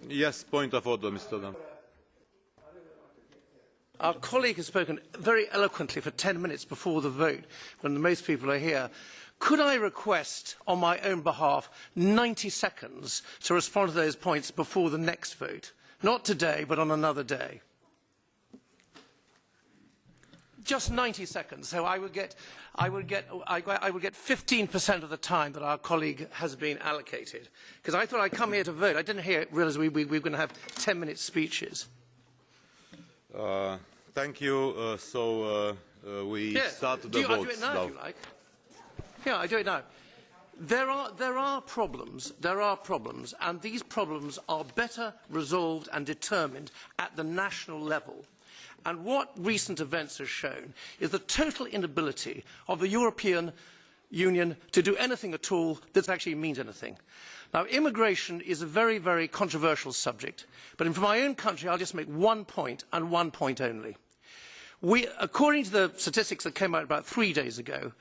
Yes, point of order, Mr. Dunn. Our colleague has spoken very eloquently for 10 minutes before the vote, when most people are here. Could I request, on my own behalf, 90 seconds to respond to those points before the next vote? Not today, but on another day. Just 90 seconds, so I would get 15% of the time that our colleague has been allocated. Because I thought I'd come here to vote. I didn't realise we were going to have 10-minute speeches. Thank you. We start the votes. I'll do it now, if you like. Yeah, I do it now. There are problems, and these problems are better resolved and determined at the national level. And what recent events have shown is the total inability of the European Union to do anything at all that actually means anything. Now, immigration is a very, very controversial subject, but for my own country, I'll just make one point, and one point only. According to the statistics that came out about 3 days ago,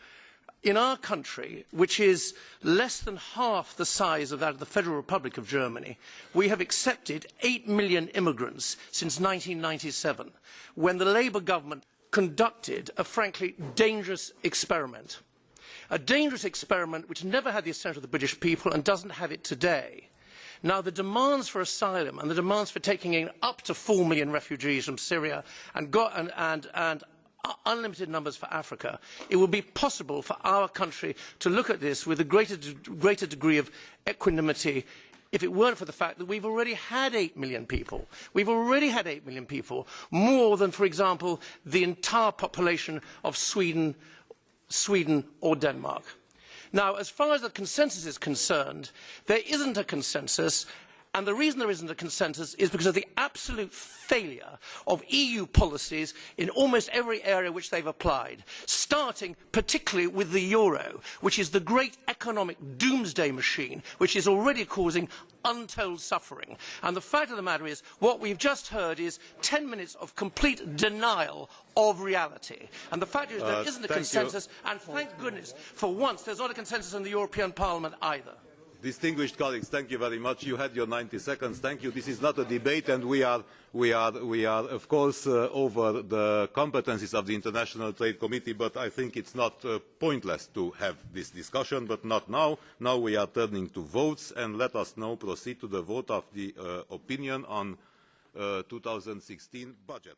in our country, which is less than half the size of that of the Federal Republic of Germany, we have accepted 8 million immigrants since 1997, when the Labour government conducted a frankly dangerous experiment. A dangerous experiment which never had the assent of the British people and doesn't have it today. Now, the demands for asylum and the demands for taking in up to 4 million refugees from Syria and unlimited numbers for Africa, it will be possible for our country to look at this with a greater degree of equanimity if it weren't for the fact that we've already had 8 million people. We've already had 8 million people, more than, for example, the entire population of Sweden or Denmark. Now, as far as the consensus is concerned, there isn't a consensus. And the reason there isn't a consensus is because of the absolute failure of EU policies in almost every area which they've applied, starting particularly with the euro, which is the great economic doomsday machine, which is already causing untold suffering. And the fact of the matter is, what we've just heard is 10 minutes of complete denial of reality. And the fact is there isn't a consensus, and thank goodness, for once, there's not a consensus in the European Parliament either. Distinguished colleagues, thank you very much. You had your 90 seconds. Thank you. This is not a debate, and we are of course over the competencies of the International Trade Committee, but I think it's not pointless to have this discussion, but not now. Now we are turning to votes, and let us now proceed to the vote of the opinion on 2016 budget.